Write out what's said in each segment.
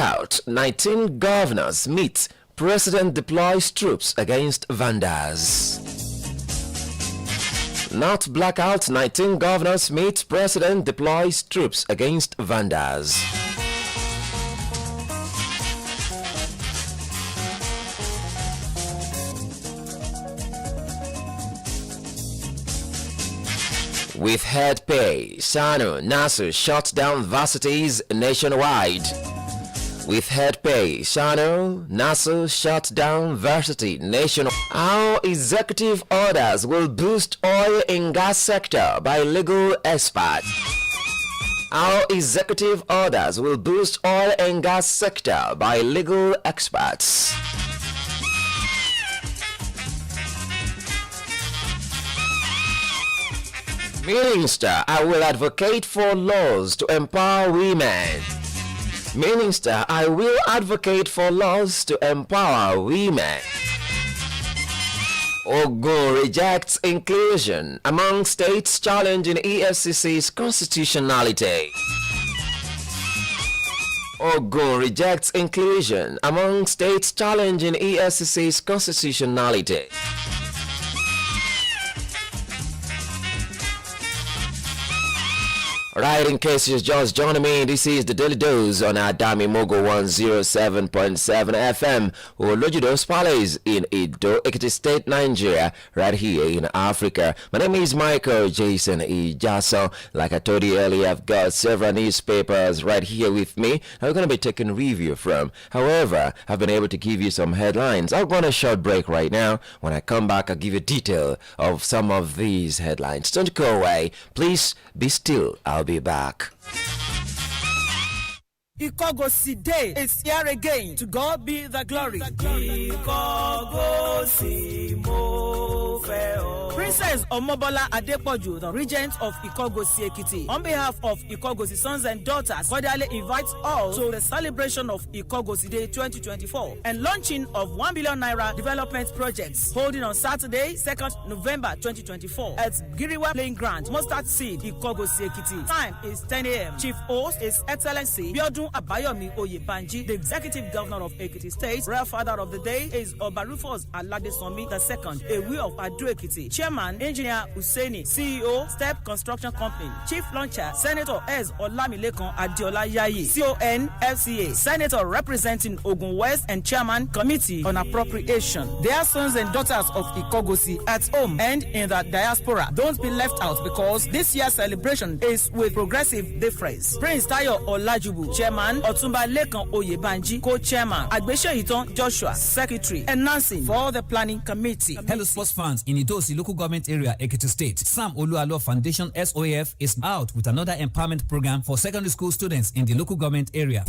Out 19 governors meet. President deploys troops against vandals. Not blackout, 19 governors meet. President deploys troops against vandals. With head pay, Sanu Nasu shut down varsities nationwide. With head pay, Sanu Nasu shut down varsity nationwide. How executive orders will boost oil and gas sector by legal experts. How executive orders will boost oil and gas sector by legal experts. Minister, I will advocate for laws to empower women. Minister, I will advocate for laws to empower women. Ogun rejects inclusion among states challenging EFCC's constitutionality. Ogun rejects inclusion among states challenging EFCC's constitutionality. Right, in case you're just joining me, this is the Daily Dose on Adamimogo 107.7 FM, Olojudo's Palace in Edo, Ekiti State, Nigeria, right here in Africa. My name is Micheal Jason Ijasan. Like I told you earlier, I've got several newspapers right here with me. I'm going to be taking a review from. However, I've been able to give you some headlines. I'll go on a short break right now. When I come back, I'll give you detail of some of these headlines. Don't go away. Please be still. I'll be back. Ikogosi Day is here again. To God be the glory. Ikogosi mo feo. Princess Omobola Adepoju, the regent of Ikogosi Ekiti, on behalf of Ikogosi sons and daughters, cordially invites all to the celebration of Ikogosi Day 2024 and launching of 1 billion naira development projects, holding on Saturday, 2nd November 2024 at Giriwa Playing Ground, Mustard Seed, Ikogosi Ekiti. Time is 10 a.m. Chief host is Excellency Biodun Abayomi Oyebanji, the executive governor of Ekiti State. Royal father of the day is Obarufos Aladesomi II, Ewi of Ado Ekiti. Chairman, Engineer Husseini, CEO, Step Construction Company. Chief Launcher, Senator Ez Olamilekan Adiola Yayi, CON FCA. Senator representing Ogun West and Chairman, Committee on Appropriation. Their sons and daughters of Ikogosi at home and in the diaspora. Don't be left out because this year's celebration is with progressive difference. Prince Tayo Olajubu, Chairman, Otumba Lekan Oyebanji, Co-Chairman, Agbesheyitan Joshua, Secretary, announcing for the Planning Committee. Hello sports fans in Idosi local government area, Ekiti State. Sam Olualo Foundation SOAF is out with another empowerment program for secondary school students in the local government area.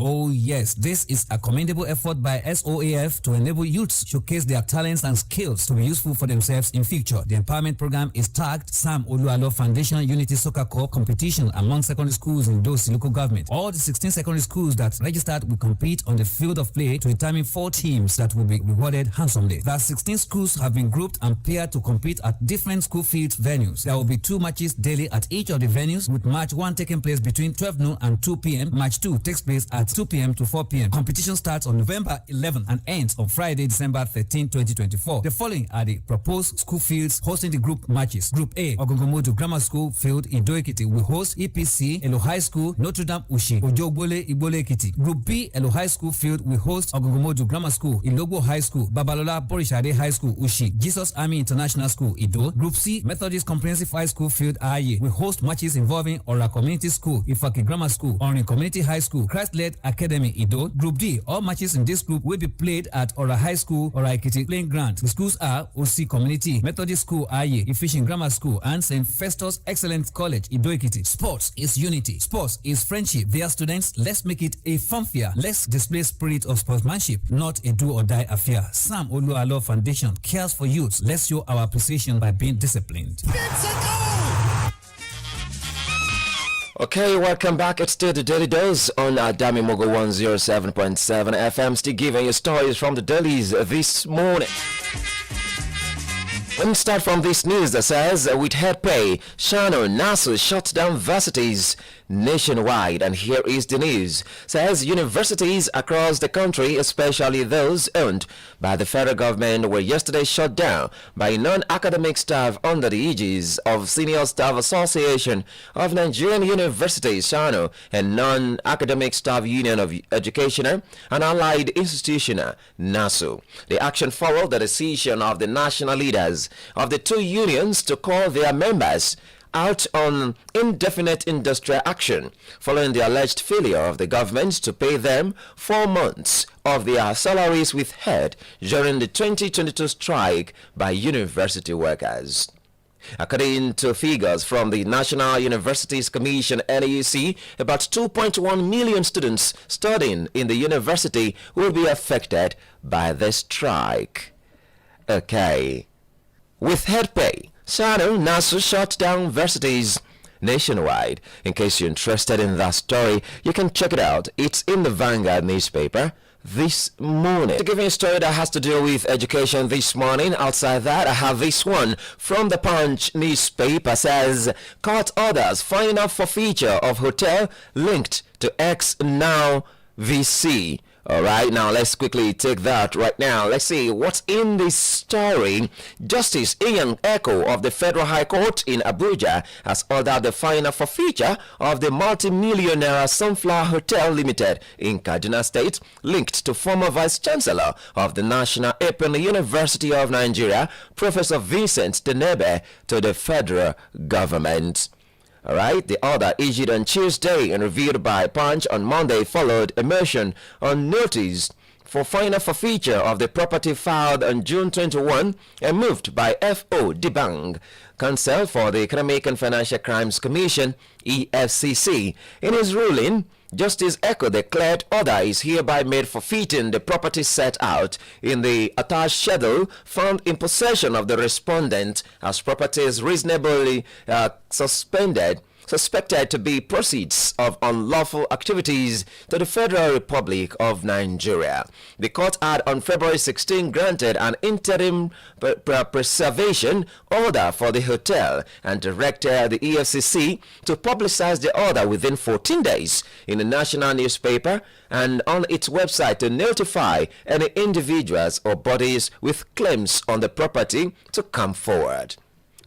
Oh yes, this is a commendable effort by SOAF to enable youths showcase their talents and skills to be useful for themselves in future. The empowerment program is tagged Sam Olualo Foundation Unity Soccer Cup competition among secondary schools in Idosi local government. All the 16 secondary schools that registered will compete on the field of play to determine 4 teams that will be rewarded handsomely. The 16 schools have been grouped and paired to compete at different school field venues. There will be 2 matches daily at each of the venues, with match 1 taking place between 12 noon and 2 p.m. Match 2 takes place at 2 p.m. to 4 p.m. Competition starts on November 11 and ends on Friday, December 13, 2024. The following are the proposed school fields hosting the group matches. Group A, Ogongomodu Grammar School Field, Ido Ekiti, will host EPC, Elo High School, Notre Dame Ushi, Ojogbole, Ibole Ekiti. Group B, Elo High School Field, will host Ogongomodu Grammar School, Ilogbo High School, Babalola Borishade High School, Ushi, Jesus Army International School, Ido. Group C, Methodist Comprehensive High School Field, Aye, will host matches involving Ora Community School, Ifaki Grammar School, Orin Community High School, Christ-led Academy, Ido. Group D, all matches in this group will be played at Ora High School, Ora Ekiti Playing Ground. The schools are OC Community, Methodist School, Aye, Efficient Grammar School, and St. Festus Excellent College, Ido Ekiti. Sports is unity. Sports is friendship. Dear students, let's make it a fun fair. Let's display spirit of sportsmanship, not a do or die affair. Sam Olualo Foundation cares for youth. Let's show our appreciation by being disciplined. Okay, welcome back. It's still the Daily Dose on Adamimogo 107.7 FM. Still giving you stories from the dailies this morning. Let me start from this news that says, with head pay, Shano Nasu shut down varsities nationwide. And here is the news. Says universities across the country, especially those owned by the federal government, were yesterday shut down by non-academic staff under the aegis of Senior Staff Association of Nigerian Universities, SANU, and Non-Academic Staff Union of Educational and Allied Institutional, NASU. The action followed the decision of the national leaders of the two unions to call their members out on indefinite industrial action following the alleged failure of the government to pay them 4 months of their salaries withheld during the 2022 strike by university workers. According to figures from the National Universities Commission (NUC), about 2.1 million students studying in the university will be affected by the strike. Okay. Withheld pay, SANU, NASU shut down universities nationwide. In case you're interested in that story, you can check it out. It's in the Vanguard newspaper this morning. To give you a story that has to do with education this morning, outside that, I have this one from the Punch newspaper. Says, court orders final forfeiture of hotel linked to X Now VC. All right, now let's quickly take that right now. Let's see what's in this story. Justice Ian Echo of the Federal High Court in Abuja has ordered the final forfeiture of the multi-millionaire Sunflower Hotel Limited in Kaduna State, linked to former Vice Chancellor of the National Open University of Nigeria, Professor Vincent Denebe, to the federal government. All right, the order issued on Tuesday and reviewed by Punch on Monday followed a motion on notice for final forfeiture of the property filed on June 21 and moved by F.O. Dibang, counsel for the Economic and Financial Crimes Commission, EFCC. In his ruling, Justice Echo declared order is hereby made forfeiting the property set out in the attached schedule found in possession of the respondent as properties reasonably suspected to be proceeds of unlawful activities to the Federal Republic of Nigeria. The court had on February 16 granted an interim preservation order for the hotel and directed the EFCC to publicize the order within 14 days in the national newspaper and on its website to notify any individuals or bodies with claims on the property to come forward.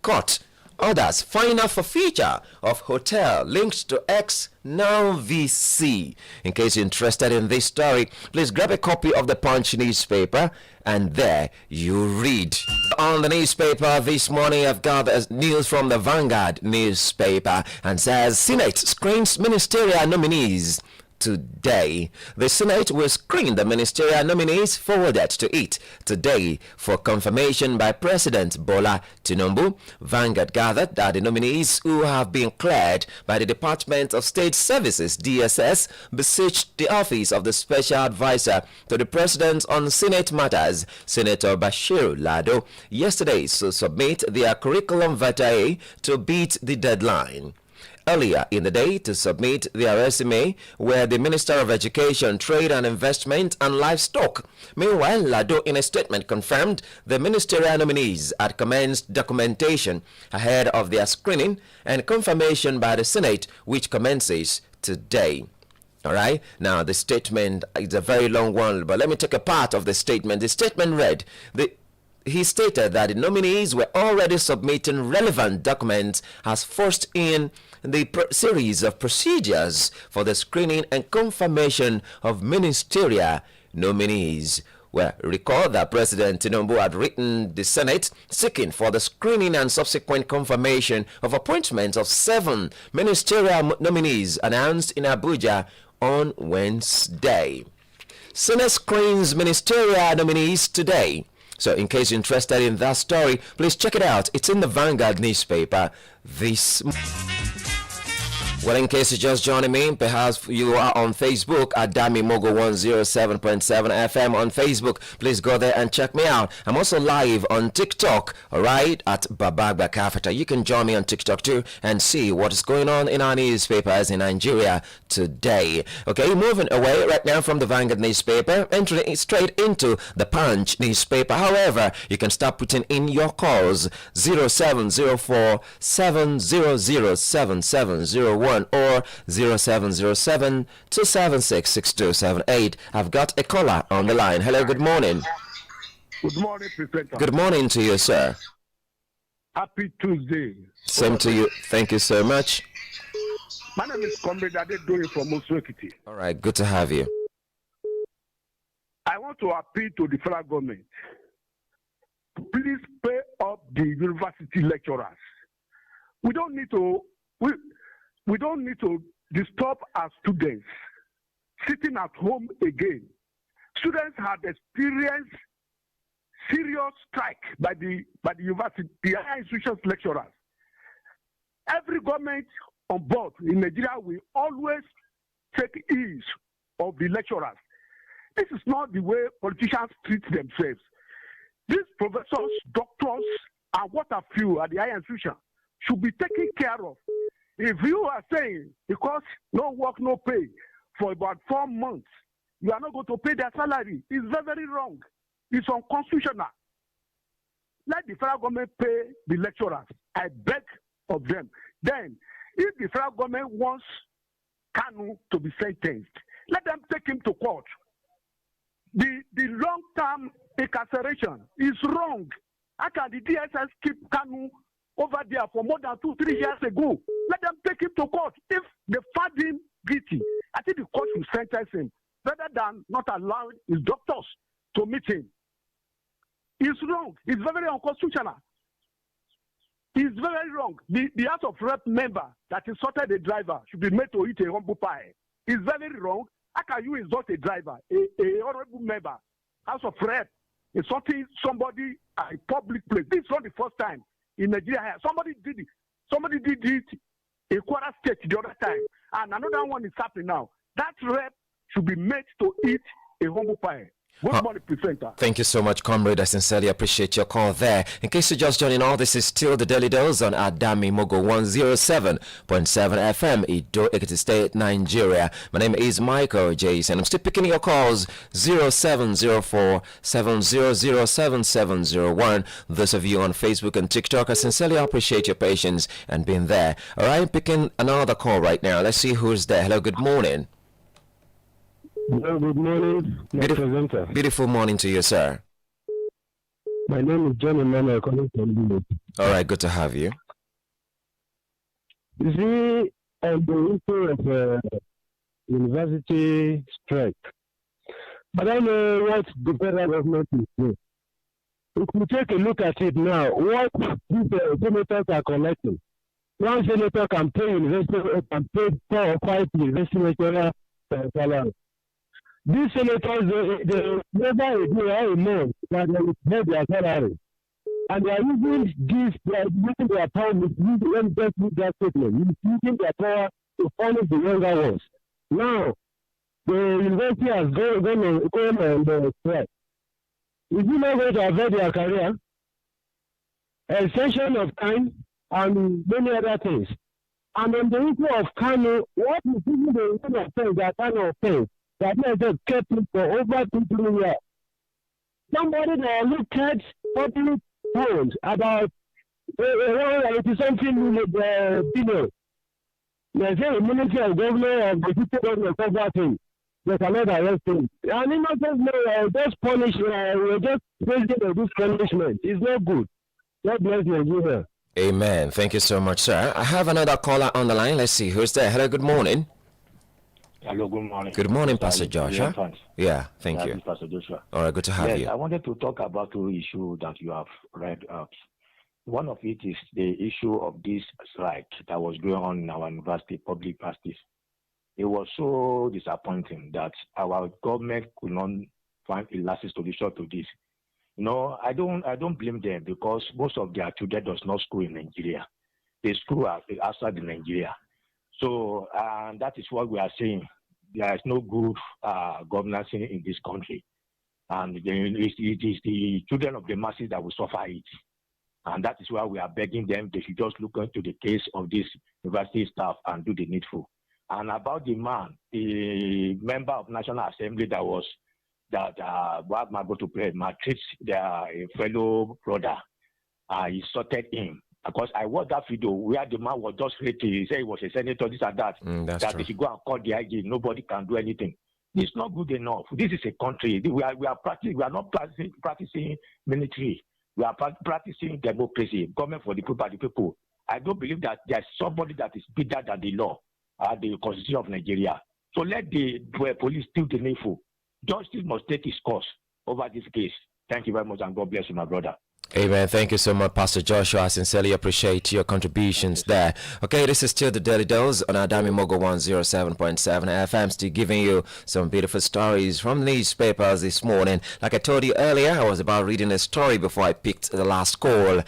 Court orders final forfeiture of hotel linked to X Now VC. In case you're interested in this story, please grab a copy of the Punch newspaper and there you read. On the newspaper this morning, I've got news from the Vanguard newspaper and says Senate screens ministerial nominees today. The Senate will screen the ministerial nominees forwarded to it today for confirmation by President Bola Tinubu. Vanguard gathered that the nominees who have been cleared by the Department of State Services (DSS) beseeched the office of the Special Advisor to the President on Senate matters, Senator Bashir Lado, yesterday to submit their curriculum vitae to beat the deadline. Earlier in the day to submit their resume were the Minister of Education, Trade and Investment and Livestock. Meanwhile, Lado in a statement confirmed the ministerial nominees had commenced documentation ahead of their screening and confirmation by the Senate, which commences today. All right, now the statement is a very long one, but let me take a part of the statement. The statement read, he stated that the nominees were already submitting relevant documents as first in the series of procedures for the screening and confirmation of ministerial nominees. Well, recall that President Tinubu had written the Senate seeking for the screening and subsequent confirmation of appointments of 7 ministerial nominees announced in Abuja on Wednesday. Senate screens ministerial nominees today. So in case you're interested in that story, please check it out. It's in the Vanguard newspaper this morning. Well, in case you're just joining me, perhaps you are on Facebook at Adamimogo 107.7 FM on Facebook. Please go there and check me out. I'm also live on TikTok, all right, at Babagba Kafata. You can join me on TikTok too and see what is going on in our newspapers in Nigeria today. Okay, moving away right now from the Vanguard newspaper, entering straight into the Punch newspaper. However, you can start putting in your calls 0704 700 7701. 701 or 0707 276 6278. I've got a caller on the line. Hello, good morning. Good morning, Presenter. Good morning to you, sir. Happy Tuesday. Same to you. Thank you so much. My name is Comrade Adedoye from Osuekiti. All right, good to have you. I want to appeal to the federal government. Please pay up the university lecturers. We don't need to disturb our students sitting at home again. Students had experienced serious strike by the university, the higher institutions lecturers. Every government on board in Nigeria will always take ease of the lecturers. This is not the way politicians treat themselves. These professors, doctors, and what have you at the higher institution should be taken care of. If you are saying because no work, no pay for about 4 months, you are not going to pay their salary, it's very, very wrong. It's unconstitutional. Let the federal government pay the lecturers. I beg of them. Then, if the federal government wants Kanu to be sentenced, let them take him to court. The long-term incarceration is wrong. How can the DSS keep Kanu over there for more than 2-3 years ago? Let them take him to court. If they find him guilty, I think the court will sentence him rather than not allow his doctors to meet him. It's wrong. It's very, very unconstitutional. It's very, very wrong. The House of Rep member that insulted a driver should be made to eat a humble pie. It's very, very wrong. How can you insult a driver, a honorable member, House of Rep, insulting somebody at a public place? This is not the first time in Nigeria. Somebody did it. Somebody did it in Kwara State the other time. And another one is happening now. That rep should be made to eat a humble pie. Good morning, presenter. Thank you so much, comrade. I sincerely appreciate your call there. In case you're just joining all, this is still the Daily Dose on Adamimogo 107.7 FM, Edo, Ekiti State, Nigeria. My name is Micheal Ijasan. I'm still picking your calls 0704 7007701. Those of you on Facebook and TikTok, I sincerely appreciate your patience and being there. All right, picking another call right now. Let's see who's there. Hello, good morning. Hello, good morning, Beautiful morning to you, sir. My name is John Emmanuel calling from Village. All right, good to have you. You see, on the issue of university strike, I don't know what the federal government is doing. If we take a look at it now, what these senators are collecting, one senator can pay 4 or 5 university lecturers salary. These senators, they never agree a month that they will pay their salary. And they are using this, they are using their power, let me just use that statement, using their power to punish the younger ones. Now, the university has gone on the strike. Is it not going to affect their career? Extension of time and many other things. And on the issue of Kano, what is even the reason of things that Kano offense? That they just kept it for over 2-3 years. Somebody that looked at public polls about 80-something million people. They say the Ministry of Governor of the City Government of that thing. They cannot arrest him. And innocent men just punish, we're just raising this punishment. It's not good. God bless Nigeria. Amen. Thank you so much, sir. I have another caller on the line. Let's see who's there. Hello, good morning. Hello, good morning. Good morning, Pastor Joshua. Yeah, thank you. Pastor Joshua. All right, good to have you. I wanted to talk about 2 issues that you have read out. One of it is the issue of this strike that was going on in our university, public practice. It was so disappointing that our government could not find a lasting solution to this. No, I don't blame them because most of their children does not school in Nigeria. They school outside of Nigeria. So that is what we are saying. There is no good governance in this country. And it is the children of the masses that will suffer it. And that is why we are begging them they should just look into the case of this university staff and do the needful. And about the man, the member of National Assembly that what am I going to play? Maltreats their fellow brother. He insulted him. Because I watched that video where the man was just rating. He said he was a senator, this and that. That's that true. They should go and call the IG. Nobody can do anything. It's not good enough. This is a country. We are not practicing military. We are practicing democracy, government for the people by the people. I don't believe that there's somebody that is bigger than the law, the Constitution of Nigeria. So let the police do the needful. Justice must take its course over this case. Thank you very much, and God bless you, my brother. Amen. Thank you so much, Pastor Joshua. I sincerely appreciate your contributions there. Okay, this is still the Daily Dose on Adamimogo 107.7 FM. Still giving you some beautiful stories from the newspapers this morning. Like I told you earlier, I was about reading a story before I picked the last call.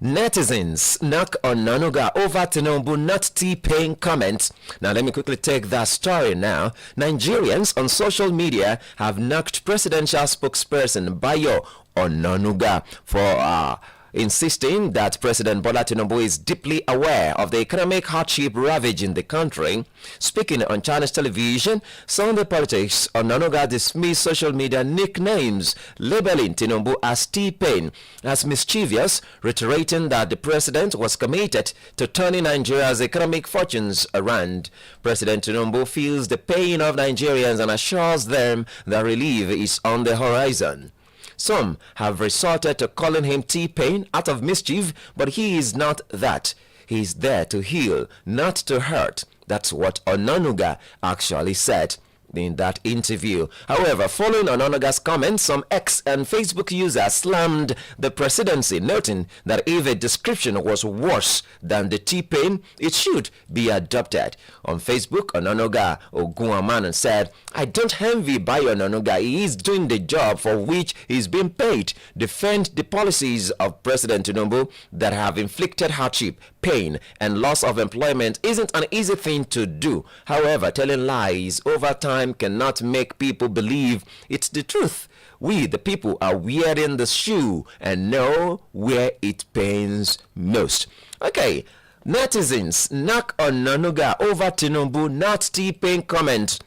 Netizens knock on Nanuga over Tinubu not T-paying comments. Now, let me quickly take that story now. Nigerians on social media have knocked presidential spokesperson Bayo Onanuga for insisting that President Bola Tinubu is deeply aware of the economic hardship ravaging the country. Speaking on Chinese television, Sunday Politics, Onanuga dismissed social media nicknames, labeling Tinubu as T-Pain as mischievous, reiterating that the president was committed to turning Nigeria's economic fortunes around. President Tinubu feels the pain of Nigerians and assures them that relief is on the horizon. Some have resorted to calling him T-Pain out of mischief, but he is not that. He is there to heal, not to hurt. That's what Onanuga actually said in that interview. However, following Onanuga's comments, some X and Facebook users slammed the presidency, noting that if a description was worse than the T-Pain, it should be adopted. On Facebook, Onanuga Ogunwaman said, "I don't envy Bayo Onanuga. He is doing the job for which he's being paid. Defend the policies of President Tinubu that have inflicted hardship, pain, and loss of employment isn't an easy thing to do. However, telling lies over time cannot make people believe it's the truth. We, the people, are wearing the shoe and know where it pains most." Okay, netizens knock on Nanuga over Tinubu not T-Pain comment.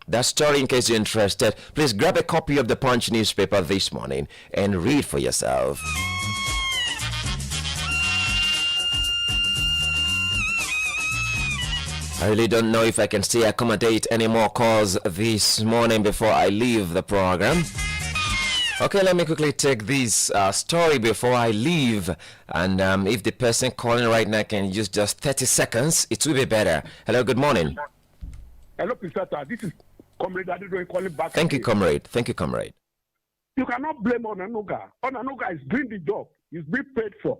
That story, in case you're interested, please grab a copy of the Punch newspaper this morning and read for yourself. I really don't know if I can still accommodate any more calls this morning before I leave the program. Okay, let me quickly take this story before I leave. And if the person calling right now can use just 30 seconds, it will be better. Hello, good morning. Hello, Pisata. This is Comrade Adedoyin calling back. Thank you, comrade. Thank you, comrade. You cannot blame Onanuga. Onanuga is doing the job. He's being paid for.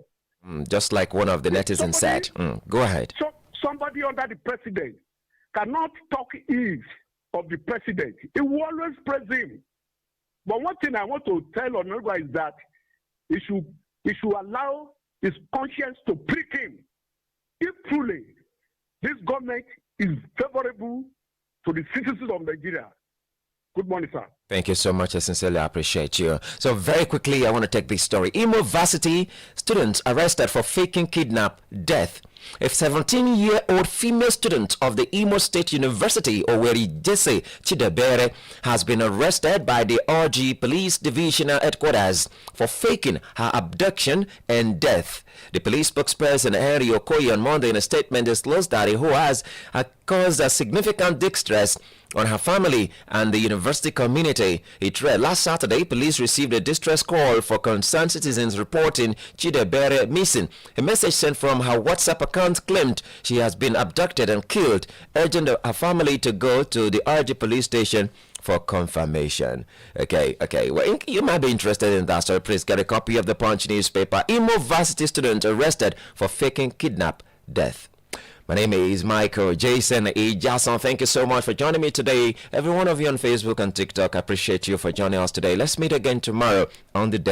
Just like one of the netizens said. Go ahead. So somebody under the president cannot talk ill of the president. He will always praise him. But one thing I want to tell Onanuga is that he should allow his conscience to prick him. If truly this government is favorable to the citizens of Nigeria. Good morning, sir. Thank you so much. I sincerely appreciate you. So very quickly, I want to take this story. Imo Varsity students arrested for faking kidnap death. A 17-year-old female student of the Imo State University, Owerri Jesse Chidebere, has been arrested by the RG Police Divisional Headquarters for faking her abduction and death. The police spokesperson Henry Okoye on Monday in a statement disclosed that who has caused a significant distress on her family and the university community. It read, last Saturday, police received a distress call for concerned citizens reporting Chidebere missing. A message sent from her WhatsApp account claimed she has been abducted and killed, urging her family to go to the RG police station for confirmation. Okay. Well, you might be interested in that, so please get a copy of the Punch newspaper. Imo Varsity student arrested for faking kidnap death. My name is Micheal Jason Ijasan. Thank you so much for joining me today. Every one of you on Facebook and TikTok, I appreciate you for joining us today. Let's meet again tomorrow on the